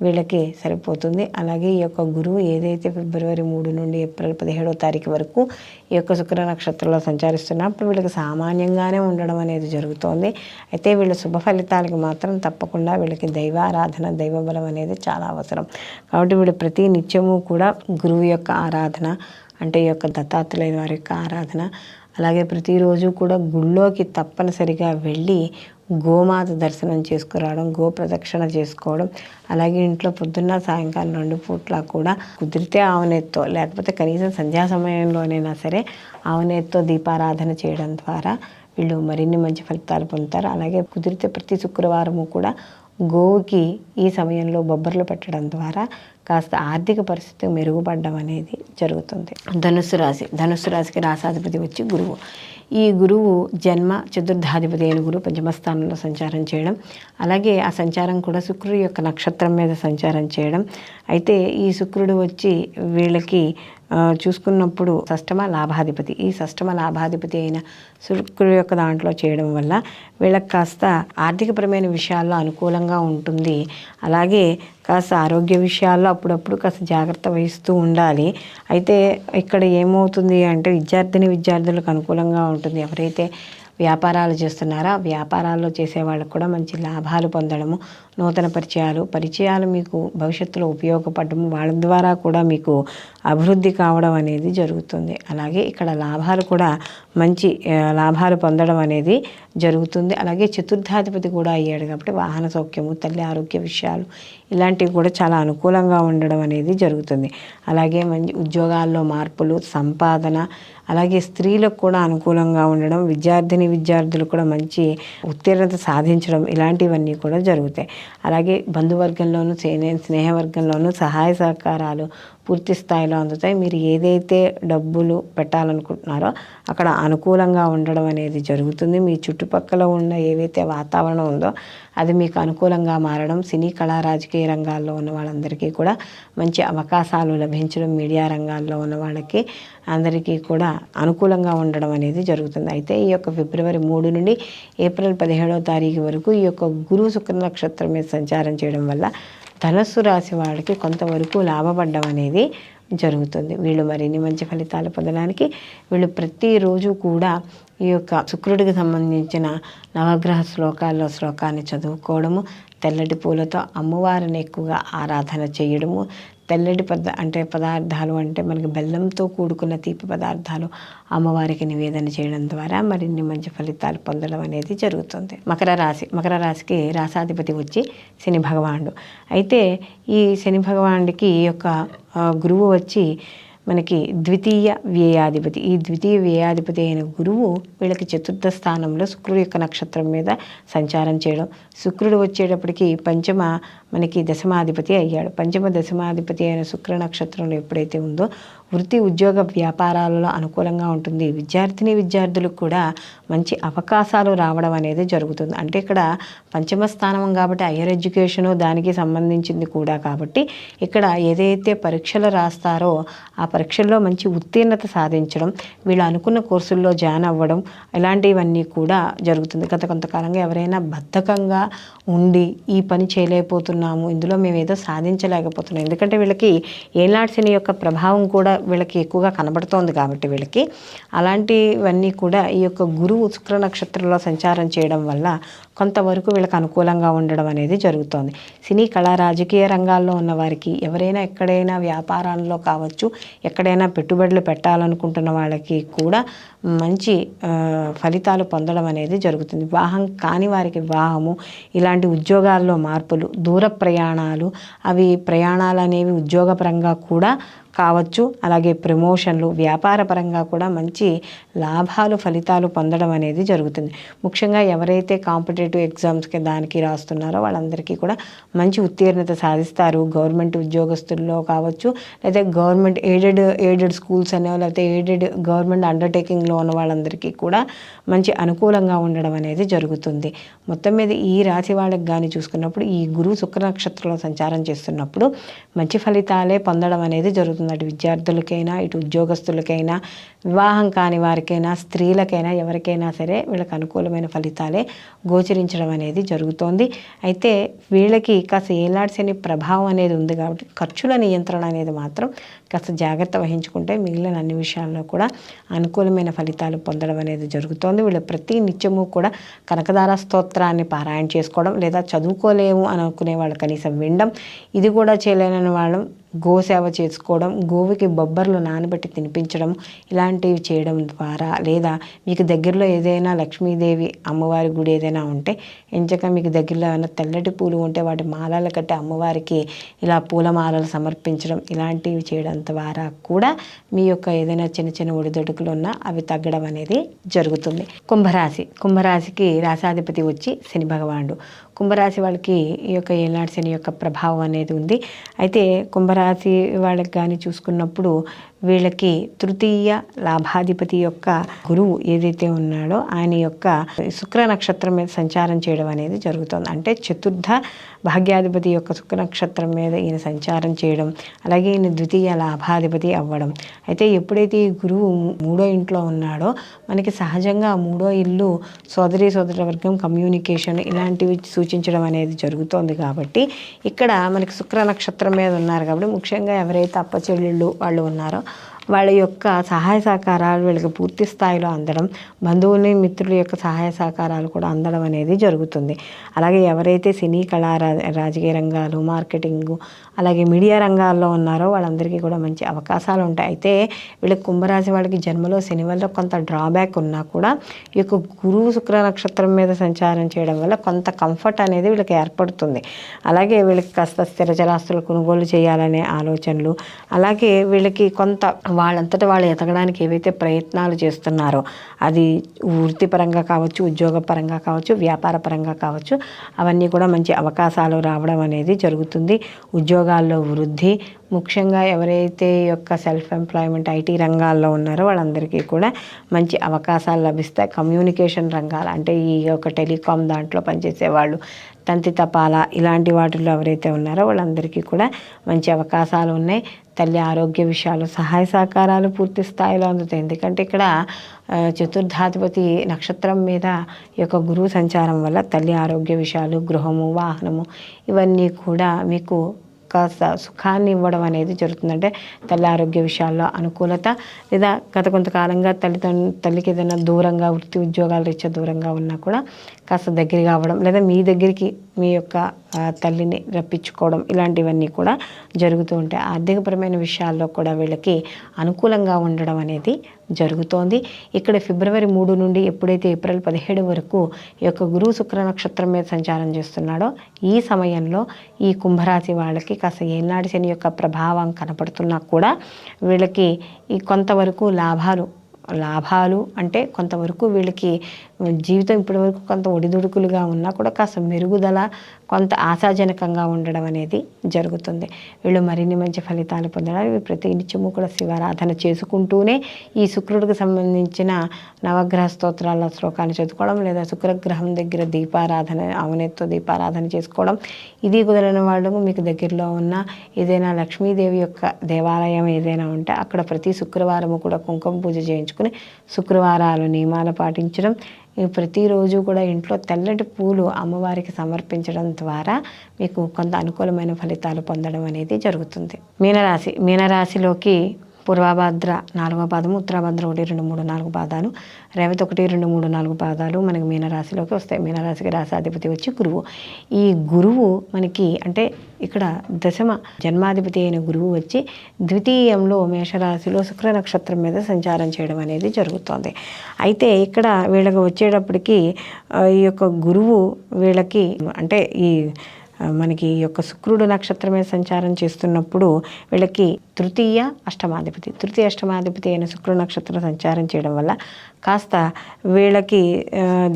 వీళ్ళకి సరిపోతుంది. అలాగే ఈ యొక్క గురువు ఏదైతే ఫిబ్రవరి 3 నుండి ఏప్రిల్ 17వ తారీఖు వరకు ఈ యొక్క శుక్ర నక్షత్రంలో సంచరిస్తున్నప్పుడు వీళ్ళకి సామాన్యంగానే ఉండడం అనేది జరుగుతోంది. అయితే వీళ్ళ శుభ ఫలితాలకి మాత్రం తప్పకుండా వీళ్ళకి దైవారాధన, దైవబలం అనేది చాలా అవసరం. కాబట్టి వీళ్ళు ప్రతి నిత్యము కూడా గురువు యొక్క ఆరాధన, అంటే ఈ యొక్క దత్తాత్రేయుల వారి యొక్క ఆరాధన, అలాగే ప్రతిరోజు కూడా గుళ్ళోకి తప్పనిసరిగా వెళ్ళి గోమాత దర్శనం చేసుకురావడం, గో ప్రదక్షిణ చేసుకోవడం, అలాగే ఇంట్లో పొద్దున్న సాయంకాలం 2 పూట్ల కూడా కుదిరితే ఆవునేత్తో, లేకపోతే కనీసం సంధ్యా సమయంలోనైనా సరే ఆవునేత్తో దీపారాధన చేయడం ద్వారా వీళ్ళు మరిన్ని మంచి ఫలితాలు పొందుతారు. అలాగే కుదిరితే ప్రతి శుక్రవారము కూడా గోవుకి ఈ సమయంలో బొబ్బర్లు పెట్టడం ద్వారా కాస్త ఆర్థిక పరిస్థితి మెరుగుపడడం అనేది జరుగుతుంది. ధనుస్సు రాశికి రాసాధిపతి వచ్చి గురువు. ఈ గురువు జన్మ చతుర్థాధిపతి అయిన గురువు పంచమస్థానంలో సంచారం చేయడం, అలాగే ఆ సంచారం కూడా శుక్రుడు యొక్క నక్షత్రం మీద సంచారం చేయడం. అయితే ఈ శుక్రుడు వచ్చి వీళ్ళకి చూసుకున్నప్పుడు షష్టమ లాభాధిపతి. ఈ షష్టమ లాభాధిపతి అయిన శుక్రుడు యొక్క దాంట్లో చేయడం వల్ల వీళ్ళకి కాస్త ఆర్థికపరమైన విషయాల్లో అనుకూలంగా ఉంటుంది. అలాగే కాస్త ఆరోగ్య విషయాల్లో అప్పుడప్పుడు కాస్త జాగ్రత్త వహిస్తూ ఉండాలి. అయితే ఇక్కడ ఏమవుతుంది అంటే విద్యార్థులకు అనుకూలంగా ఉంటుంది. ఎవరైతే వ్యాపారాలు చేస్తున్నారో ఆ వ్యాపారాల్లో చేసే వాళ్ళకు కూడా మంచి లాభాలు పొందడము, నూతన పరిచయాలు మీకు భవిష్యత్తులో ఉపయోగపడము, వాళ్ళ ద్వారా కూడా మీకు అభివృద్ధి కావడం అనేది జరుగుతుంది. అలాగే ఇక్కడ లాభాలు కూడా మంచి లాభాలు పొందడం అనేది జరుగుతుంది. అలాగే చతుర్థాధిపతి కూడా అయ్యాడు కాబట్టి వాహన సౌఖ్యము, తల్లి ఆరోగ్య విషయాలు ఇలాంటివి కూడా చాలా అనుకూలంగా ఉండడం అనేది జరుగుతుంది. అలాగే మంచి ఉద్యోగాల్లో మార్పులు, సంపాదన, అలాగే స్త్రీలకు కూడా అనుకూలంగా ఉండడం, విద్యార్థులు కూడా మంచి ఉత్తీర్ణత సాధించడం ఇలాంటివన్నీ కూడా జరుగుతాయి. అలాగే బంధువర్గంలోనూ, స్నేహవర్గంలోనూ సహాయ సహకారాలు పూర్తి స్థాయిలో అందుతాయి. మీరు ఏదైతే డబ్బులు పెట్టాలనుకుంటున్నారో అక్కడ అనుకూలంగా ఉండడం అనేది జరుగుతుంది. మీ చుట్టుపక్కల ఉన్న ఏవైతే వాతావరణం ఉందో అది మీకు అనుకూలంగా మారడం, సినీ కళా రాజకీయ రంగాల్లో ఉన్న వాళ్ళందరికీ కూడా మంచి అవకాశాలు లభించడం, మీడియా రంగాల్లో ఉన్న వాళ్ళకి అందరికీ కూడా అనుకూలంగా ఉండడం అనేది జరుగుతుంది. అయితే ఈ యొక్క ఫిబ్రవరి 3 నుండి ఏప్రిల్ 17వ తారీఖు వరకు ఈ యొక్క గురువు శుక్ర నక్షత్రం మీద సంచారం చేయడం వల్ల ధనస్సు రాశి వాళ్ళకి కొంతవరకు లాభపడడం అనేది జరుగుతుంది. వీళ్ళు మరిన్ని మంచి ఫలితాలు పొందడానికి వీళ్ళు ప్రతిరోజు కూడా ఈ యొక్క శుక్రుడికి సంబంధించిన నవగ్రహ శ్లోకాన్ని చదువుకోవడము, తెల్లటి పూలతో అమ్మవారిని ఎక్కువగా ఆరాధన చేయడము, తెల్లటి పదార్థాలు అంటే మనకి బెల్లంతో కూడుకున్న తీపి పదార్థాలు అమ్మవారికి నివేదన చేయడం ద్వారా మరిన్ని మంచి ఫలితాలు పొందడం అనేది జరుగుతుంది. మకర రాశికి రాసాధిపతి వచ్చి శని భగవానుడు. అయితే ఈ శని భగవానుడికి ఈ యొక్క గురువు వచ్చి మనకి ద్వితీయ వ్యయాధిపతి. ఈ ద్వితీయ వ్యయాధిపతి అయిన గురువు వీళ్ళకి చతుర్థ స్థానంలో శుక్రుడు యొక్క నక్షత్రం మీద సంచారం చేయడం. శుక్రుడు వచ్చేటప్పటికి పంచమ మనకి దశమాధిపతి అయ్యాడు. పంచమ దశమాధిపతి అయిన శుక్ర నక్షత్రంలో ఎప్పుడైతే ఉందో వృత్తి ఉద్యోగ వ్యాపారాలలో అనుకూలంగా ఉంటుంది. విద్యార్థులకు కూడా మంచి అవకాశాలు రావడం అనేది జరుగుతుంది. అంటే ఇక్కడ పంచమ స్థానం కాబట్టి హైయర్ ఎడ్యుకేషను దానికి సంబంధించింది కూడా కాబట్టి ఇక్కడ ఏదైతే పరీక్షలు రాస్తారో ఆ పరీక్షల్లో మంచి ఉత్తీర్ణత సాధించడం, వీళ్ళు అనుకున్న కోర్సుల్లో జాయిన్ అవ్వడం ఇలాంటివన్నీ కూడా జరుగుతుంది. గత కొంతకాలంగా ఎవరైనా బద్ధకంగా ఉండి ఈ పని చేయలేకపోతున్నాము, ఇందులో మేము ఏదో సాధించలేకపోతున్నాం, ఎందుకంటే వీళ్ళకి ఏనాటి శని యొక్క ప్రభావం కూడా వీళ్ళకి ఎక్కువగా కనబడుతోంది కాబట్టి వీళ్ళకి అలాంటివన్నీ కూడా ఈ యొక్క గురువు శుక్ర నక్షత్రంలో సంచారం చేయడం వల్ల కొంతవరకు వీళ్ళకి అనుకూలంగా ఉండడం అనేది జరుగుతోంది. సినీ కళా రాజకీయ రంగాల్లో ఉన్న వారికి ఎవరైనా ఎక్కడైనా వ్యాపారాల్లో కావచ్చు, ఎక్కడైనా పెట్టుబడులు పెట్టాలనుకుంటున్న వాళ్ళకి కూడా మంచి ఫలితాలు పొందడం అనేది జరుగుతుంది. వివాహం కాని వారికి వివాహము, ఇలాంటి ఉద్యోగాల్లో మార్పులు, దూర ప్రయాణాలు, అవి ప్రయాణాలు అనేవి ఉద్యోగపరంగా కూడా కావచ్చు, అలాగే ప్రమోషన్లు, వ్యాపార పరంగా కూడా మంచి లాభాలు ఫలితాలు పొందడం అనేది జరుగుతుంది. ముఖ్యంగా ఎవరైతే కాంపిటేటివ్ ఎగ్జామ్స్కి దానికి రాస్తున్నారో వాళ్ళందరికీ కూడా మంచి ఉత్తీర్ణత సాధిస్తారు. గవర్నమెంట్ ఉద్యోగస్తుల్లో కావచ్చు, లేదా గవర్నమెంట్ ఎయిడెడ్ స్కూల్స్ అనేవి, లేకపోతే గవర్నమెంట్ అండర్టేకింగ్లో ఉన్న వాళ్ళందరికీ కూడా మంచి అనుకూలంగా ఉండడం అనేది జరుగుతుంది. మొత్తం మీద ఈ రాశి వాళ్ళకి కానీ చూసుకున్నప్పుడు ఈ గురువు శుక్ర నక్షత్రంలో సంచారం చేస్తున్నప్పుడు మంచి ఫలితాలే పొందడం అనేది జరుగుతుంది. అటు విద్యార్థులకైనా, ఇటు ఉద్యోగస్తులకైనా, వివాహం కాని వారికైనా, స్త్రీలకైనా, ఎవరికైనా సరే వీళ్ళకి అనుకూలమైన ఫలితాలే గోచరించడం అనేది జరుగుతోంది. అయితే వీళ్ళకి కాస్త ఏలాటి శని ప్రభావం అనేది ఉంది కాబట్టి ఖర్చుల నియంత్రణ అనేది మాత్రం కాస్త జాగ్రత్త వహించుకుంటే మిగిలిన అన్ని విషయాల్లో కూడా అనుకూలమైన ఫలితాలు పొందడం అనేది జరుగుతోంది. వీళ్ళు ప్రతి నిత్యము కూడా కనకదార స్తోత్రాన్ని పారాయణ చేసుకోవడం, లేదా చదువుకోలేము అనుకునే వాళ్ళు కనీసం వినడం, ఇది కూడా చేయలేని వాళ్ళు గోసేవ చేసుకోవడం, గోవుకి బొబ్బర్లు నానబెట్టి తినిపించడం, ఇలాంటివి చేయడం ద్వారా, లేదా మీకు దగ్గరలో ఏదైనా లక్ష్మీదేవి అమ్మవారి గుడి ఏదైనా ఉంటే ఎంచక మీకు దగ్గరలో ఏమైనా తెల్లటి పూలు ఉంటే వాటి మాలలు కట్టి అమ్మవారికి ఇలా పూలమాలలు సమర్పించడం, ఇలాంటివి చేయడం ద్వారా కూడా మీ యొక్క ఏదైనా చిన్న చిన్న ఒడిదొడుకులు ఉన్నా అవి తగ్గడం అనేది జరుగుతుంది. కుంభరాశికి రాసాధిపతి వచ్చి శని భగవానుడు. కుంభరాశి వాళ్ళకి ఈ యొక్క ఏనాటి శని యొక్క ప్రభావం అనేది ఉంది. అయితే కుంభరాశి వాళ్ళకి కానీ చూసుకున్నప్పుడు వీళ్ళకి తృతీయ లాభాధిపతి యొక్క గురువు ఏదైతే ఉన్నాడో ఆయన యొక్క శుక్ర నక్షత్రం మీద సంచారం చేయడం అనేది జరుగుతుంది. అంటే చతుర్థ భాగ్యాధిపతి యొక్క శుక్ర నక్షత్రం మీద ఈయన సంచారం చేయడం, అలాగే ఈయన ద్వితీయ లాభాధిపతి అవ్వడం. అయితే ఎప్పుడైతే ఈ గురువు మూడో ఇంట్లో ఉన్నాడో మనకి సహజంగా మూడో ఇల్లు సోదర వర్గం, కమ్యూనికేషన్ ఇలాంటివి సూచించడం అనేది జరుగుతోంది. కాబట్టి ఇక్కడ మనకి శుక్ర నక్షత్రం మీద ఉన్నారు కాబట్టి ముఖ్యంగా ఎవరైతే అప్పచెల్లెళ్ళు వాళ్ళు ఉన్నారో వాళ్ళ యొక్క సహాయ సహకారాలు వీళ్ళకి పూర్తి స్థాయిలో అందడం, బంధువుని మిత్రుల యొక్క సహాయ సహకారాలు కూడా అందడం అనేది జరుగుతుంది. అలాగే ఎవరైతే సినీ కళా రాజకీయ రంగాలు, మార్కెటింగు, అలాగే మీడియా రంగాల్లో ఉన్నారో వాళ్ళందరికీ కూడా మంచి అవకాశాలు ఉంటాయి. అయితే వీళ్ళకి కుంభరాశి వాళ్ళకి జన్మలో శని వల్ల కొంత డ్రాబ్యాక్ ఉన్నా కూడా ఈ యొక్క గురువు శుక్ర నక్షత్రం మీద సంచారం చేయడం వల్ల కొంత కంఫర్ట్ అనేది వీళ్ళకి ఏర్పడుతుంది. అలాగే వీళ్ళకి కాస్త స్థిర చరాస్తులు కొనుగోలు చేయాలనే ఆలోచనలు, అలాగే వీళ్ళకి కొంత వాళ్ళంతటా వాళ్ళు ఎదగడానికి ఏవైతే ప్రయత్నాలు చేస్తున్నారో అది వృత్తిపరంగా కావచ్చు, ఉద్యోగపరంగా కావచ్చు, వ్యాపార పరంగా కావచ్చు, అవన్నీ కూడా మంచి అవకాశాలు రావడం అనేది జరుగుతుంది. ఉద్యోగాల్లో వృద్ధి, ముఖ్యంగా ఎవరైతే యొక్క సెల్ఫ్ ఎంప్లాయ్మెంట్ ఐటీ రంగాల్లో ఉన్నారో వాళ్ళందరికీ కూడా మంచి అవకాశాలు లభిస్తాయి. కమ్యూనికేషన్ రంగాలు అంటే ఈ యొక్క టెలికాం దాంట్లో పనిచేసే వాళ్ళు, తంతి తపాల ఇలాంటి వాటిల్లో ఎవరైతే ఉన్నారో వాళ్ళందరికీ కూడా మంచి అవకాశాలు ఉన్నాయి. తల్లి ఆరోగ్య విషయాలు, సహాయ సహకారాలు పూర్తి స్థాయిలో అందుతాయి. ఎందుకంటే ఇక్కడ చతుర్థాధిపతి నక్షత్రం మీద ఈ యొక్క గురువు సంచారం వల్ల తల్లి ఆరోగ్య విషయాలు, గృహము, వాహనము ఇవన్నీ కూడా మీకు కాస్త సుఖాన్ని ఇవ్వడం అనేది జరుగుతుందంటే తల్లి ఆరోగ్య విషయాల్లో అనుకూలత, లేదా గత కొంతకాలంగా తల్లికి ఏదైనా దూరంగా వృత్తి ఉద్యోగాలు రీత్యా దూరంగా ఉన్నా కూడా కాస్త దగ్గరగా అవ్వడం, లేదా మీ దగ్గరికి మీ యొక్క తల్లిని రప్పించుకోవడం ఇలాంటివన్నీ కూడా జరుగుతూ ఉంటాయి. ఆర్థికపరమైన విషయాల్లో కూడా వీళ్ళకి అనుకూలంగా ఉండడం అనేది జరుగుతోంది. ఇక్కడ ఫిబ్రవరి 3 నుండి ఎప్పుడైతే ఏప్రిల్ 17 వరకు ఈ యొక్క గురువు శుక్ర నక్షత్రం మీద సంచారం చేస్తున్నాడో ఈ సమయంలో ఈ కుంభరాశి వాళ్ళకి కాస్త ఏనాటి శని యొక్క ప్రభావం కనపడుతున్నా కూడా వీళ్ళకి ఈ కొంతవరకు లాభాలు అంటే కొంతవరకు వీళ్ళకి జీవితం ఇప్పటివరకు కొంత ఒడిదుడుకులుగా ఉన్నా కూడా కాస్త మెరుగుదల, కొంత ఆశాజనకంగా ఉండడం అనేది జరుగుతుంది. వీళ్ళు మరిన్ని మంచి ఫలితాలు పొందడానికి ప్రతి నిత్యము కూడా శివారాధన చేసుకుంటూనే ఈ శుక్రుడికి సంబంధించిన నవగ్రహ స్తోత్రాల శ్లోకాన్ని చదువుకోవడం, లేదా శుక్రగ్రహం దగ్గర దీపారాధన, ఆవునేత్తో దీపారాధన చేసుకోవడం. ఇది కుదరని వాళ్ళు మీకు దగ్గరలో ఉన్న ఏదైనా లక్ష్మీదేవి యొక్క దేవాలయం ఏదైనా ఉంటే అక్కడ ప్రతి శుక్రవారము కూడా కుంకుమ పూజ చేయించుకుని శుక్రవారాలు నియమాలు పాటించడం, ప్రతిరోజు కూడా ఇంట్లో తెల్లటి పూలు అమ్మవారికి సమర్పించడం ద్వారా మీకు కొంత అనుకూలమైన ఫలితాలు పొందడం అనేది జరుగుతుంది. మీనరాశిలోకి పూర్వభద్ర 4వ పాదము, ఉత్తరాభద్ర 1, 2, 3, 4 పాదాలు, రేవతి 1, 2, 3, 4 పాదాలు మనకి మీనరాశిలోకి వస్తాయి. మీనరాశికి రాశాధిపతి వచ్చి గురువు. ఈ గురువు మనకి అంటే ఇక్కడ దశమ జన్మాధిపతి అయిన గురువు వచ్చి ద్వితీయంలో మేషరాశిలో శుక్ర నక్షత్రం మీద సంచారం చేయడం అనేది జరుగుతుంది. అయితే ఇక్కడ వీళ్ళకి వచ్చేటప్పటికి ఈ యొక్క గురువు వీళ్ళకి అంటే మనకి ఈ యొక్క శుక్రుడు నక్షత్రమే సంచారం చేస్తున్నప్పుడు వీళ్ళకి తృతీయ అష్టమాధిపతి అయిన శుక్ర నక్షత్రం సంచారం చేయడం వల్ల కాస్త వీళ్ళకి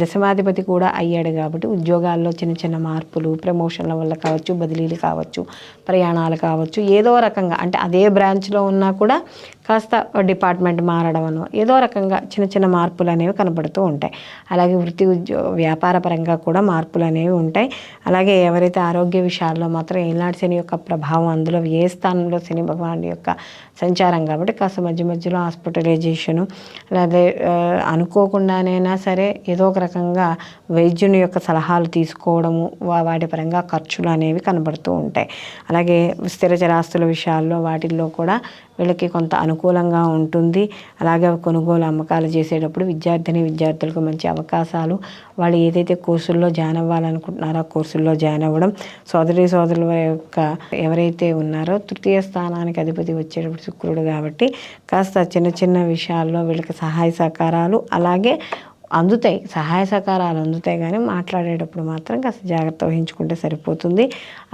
దశమాధిపతి కూడా అయ్యాడు కాబట్టి ఉద్యోగాల్లో చిన్న చిన్న మార్పులు, ప్రమోషన్ల వల్ల కావచ్చు, బదిలీలు కావచ్చు, ప్రయాణాలు కావచ్చు, ఏదో రకంగా అంటే అదే బ్రాంచ్లో ఉన్నా కూడా కాస్త డిపార్ట్మెంట్ మారడం ఏదో రకంగా చిన్న చిన్న మార్పులు అనేవి కనబడుతూ ఉంటాయి. అలాగే వ్యాపార పరంగా కూడా మార్పులు అనేవి ఉంటాయి. అలాగే ఎవరైతే ఆరోగ్య విషయాల్లో మాత్రం ఏనాటి శని యొక్క ప్రభావం, అందులో ఏ స్థానంలో శని భగవానుడి యొక్క సంచారం కాబట్టి కాస్త మధ్యలో హాస్పిటలైజేషను, అలాగే అనుకోకుండానైనా సరే ఏదో ఒక రకంగా వైద్యుని యొక్క సలహాలు తీసుకోవడము, వాటి పరంగా ఖర్చులు అనేవి కనబడుతూ ఉంటాయి. అలాగే స్థిర చరాస్తుల విషయాల్లో వాటిల్లో కూడా వీళ్ళకి కొంత అనుకూలంగా ఉంటుంది. అలాగే కొనుగోలు అమ్మకాలు చేసేటప్పుడు విద్యార్థులకు మంచి అవకాశాలు, వాళ్ళు ఏదైతే కోర్సుల్లో జాయిన్ అవ్వాలనుకుంటున్నారో ఆ కోర్సుల్లో జాయిన్ అవ్వడం, సోదరుల యొక్క ఎవరైతే ఉన్నారో తృతీయ స్థానానికి అధిపతి వచ్చేటప్పుడు శుక్రుడు కాబట్టి కాస్త చిన్న విషయాల్లో వీళ్ళకి సహాయ సహకారాలు అలాగే సహాయ సహకారాలు అందుతాయి. కానీ మాట్లాడేటప్పుడు మాత్రం కాస్త జాగ్రత్త వహించుకుంటే సరిపోతుంది.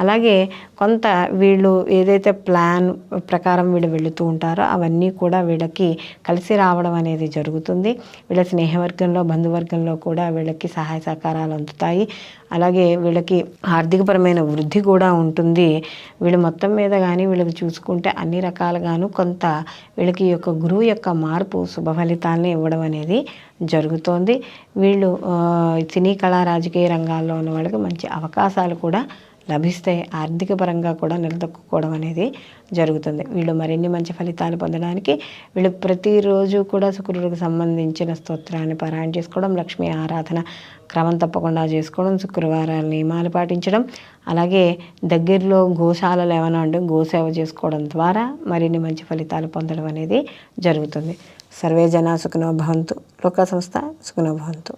అలాగే కొంత వీళ్ళు ఏదైతే ప్లాన్ ప్రకారం వీళ్ళు వెళుతూ ఉంటారో అవన్నీ కూడా వీళ్ళకి కలిసి రావడం అనేది జరుగుతుంది. వీళ్ళ స్నేహవర్గంలో, బంధువర్గంలో కూడా వీళ్ళకి సహాయ సహకారాలు అందుతాయి. అలాగే వీళ్ళకి ఆర్థికపరమైన వృద్ధి కూడా ఉంటుంది. వీళ్ళు మొత్తం మీద కానీ వీళ్ళకి చూసుకుంటే అన్ని రకాలుగాను కొంత వీళ్ళకి యొక్క గురువు యొక్క మార్పు శుభ ఫలితాలని ఇవ్వడం అనేది జరుగుతోంది. వీళ్ళు సినీ కళా రాజకీయ రంగాల్లో ఉన్న వాళ్ళకి మంచి అవకాశాలు కూడా లభిస్తాయి. ఆర్థిక పరంగా కూడా నిలదొక్కుకోవడం అనేది జరుగుతుంది. వీళ్ళు మరిన్ని మంచి ఫలితాలు పొందడానికి వీళ్ళు ప్రతిరోజు కూడా శుక్రుడికి సంబంధించిన స్తోత్రాన్ని పారాయణ చేసుకోవడం, లక్ష్మీ ఆరాధన క్రమం తప్పకుండా చేసుకోవడం, శుక్రవారాలు నియమాలు పాటించడం, అలాగే దగ్గరలో గోశాలలు ఏమైనా ఉంటే గోసేవ చేసుకోవడం ద్వారా మరిన్ని మంచి ఫలితాలు పొందడం అనేది జరుగుతుంది. సర్వే జనా సుఖినో భవంతు. లోకా సంస్థ సుఖినో భవంతు.